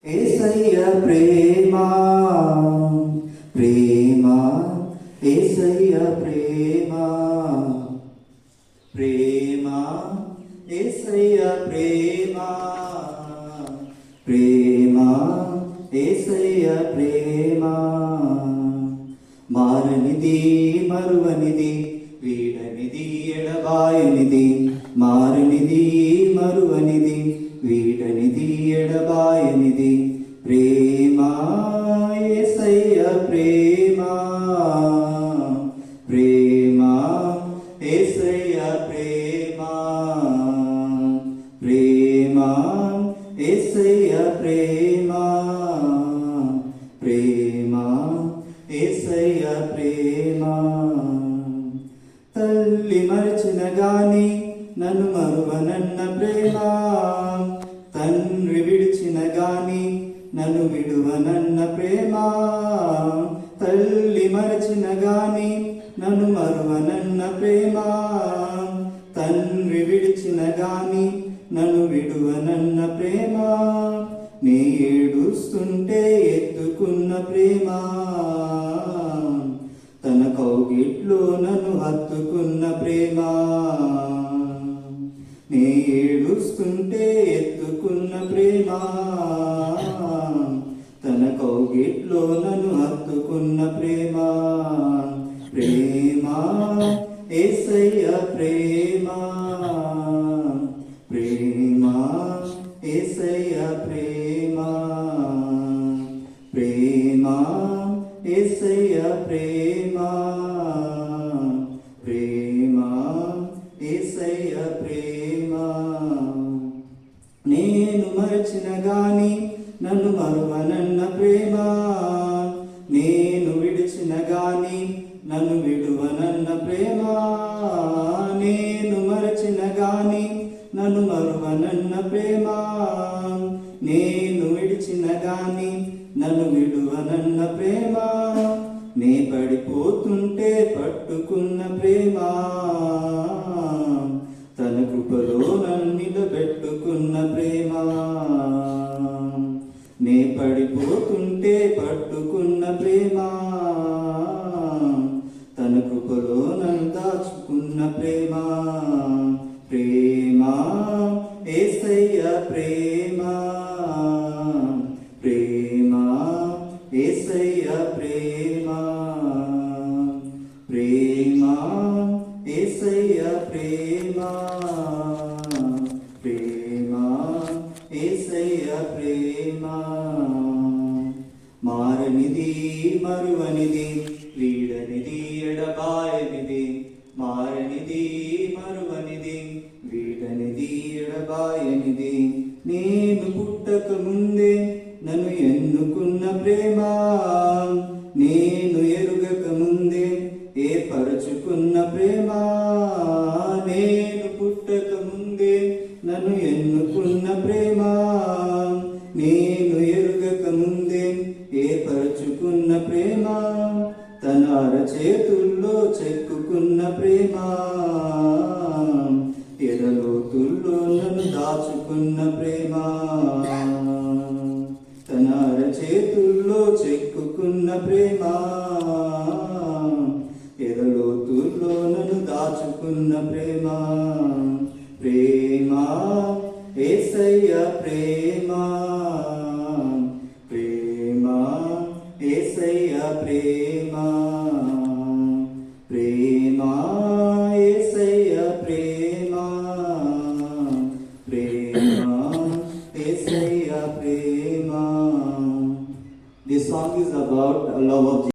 యేసయ్య ప్రేమ ప్రేమ యేసయ్య ప్రేమ ప్రేమ యేసయ్య ప్రేమ ప్రేమ యేసయ్య ప్రేమ మారనిది మరువనిది వీడనిది ఎడబాయనిది మారనిది మరువనిది వీడనిది ఎడబాయనిది ప్రేమ యేసయ్య ప్రేమ ప్రేమ యేసయ్య ప్రేమ ప్రేమ యేసయ్య ప్రేమ ప్రేమ యేసయ్య ప్రేమ తల్లి మరచిన గాని నన్ను మరువనన్న ప్రేమ తండ్రి విడిచిన గాని నన్ను విడువనన్న ప్రేమ తల్లి మరచిన గాని నన్ను మరువనన్న ప్రేమ తండ్రి విడిచిన గాని నన్ను విడువనన్న ప్రేమ నీ ఏడుస్తుంటే ఎత్తుకున్న ప్రేమ తన కౌగిట్లో నన్ను హత్తుకున్న ప్రేమ నీ ఏడుస్తుంటే ఎత్తుకున్న ప్రేమ తన కౌగిట్లో నన్ను హత్తుకున్న ప్రేమ ప్రేమ యేసయ్య ప్రేమ ప్రేమ యేసయ్య ప్రేమ ప్రేమ యేసయ్య ప్రేమ ప్రేమ యేసయ్య ప్రేమ నేను మరచిన గాని నన్ను మరువనన్న ప్రేమ నేను విడిచిన గాని నన్ను విడువనన్న ప్రేమ నేను మరచిన గాని నన్ను మరువనన్న ప్రేమ నేను విడిచిన గాని నన్ను విడువనన్న ప్రేమ నే పడిపోతుంటే పట్టుకున్న ప్రేమ తన కృపలో నన్ను నిలబెట్టుకున్న ప్రేమ నే పడిపోతుంటే పట్టుకున్న ప్రేమ తన కృపలో నన్ను దాచుకున్న ప్రేమ ప్రేమ యేసయ్య ప్రేమ ప్రేమ యేసయ్య ప్రేమ ప్రేమ యేసయ్య ప్రేమ ప్రేమ యేసయ్య ప్రేమ మారనిది మరువనిది వీడనిది ఎడబాయనిది మారనిది మరువనిది వీడనిది ఎడబాయనిది నేను పుట్టక ముందే నన్ను ఎన్నుకున్న ప్రేమ నేను ఎరుగక ముందే ఏర్పరచుకున్న ప్రేమ నేను పుట్టక ముందే నన్ను ఎన్నుకున్న ప్రేమ నేను ఎరుగక ముందే ఏర్పరచుకున్న ప్రేమ తన అరచేతుల్లో చెక్కుకున్న ప్రేమ ఎడలోతుల్లో నన్ను దాచుకున్న ప్రేమ తన అరచేతుల్లో చెక్కుకున్న ప్రేమ ఎడలోతుల్లో నన్ను దాచుకున్న ప్రేమ ప్రేమ యేసయ్య ప్రేమ ప్రేమ యేసయ్య ప్రేమ ప్రేమ యేసయ్య ప్రేమ ప్రేమ యేసయ్య ప్రేమ. This song is about love of Jesus.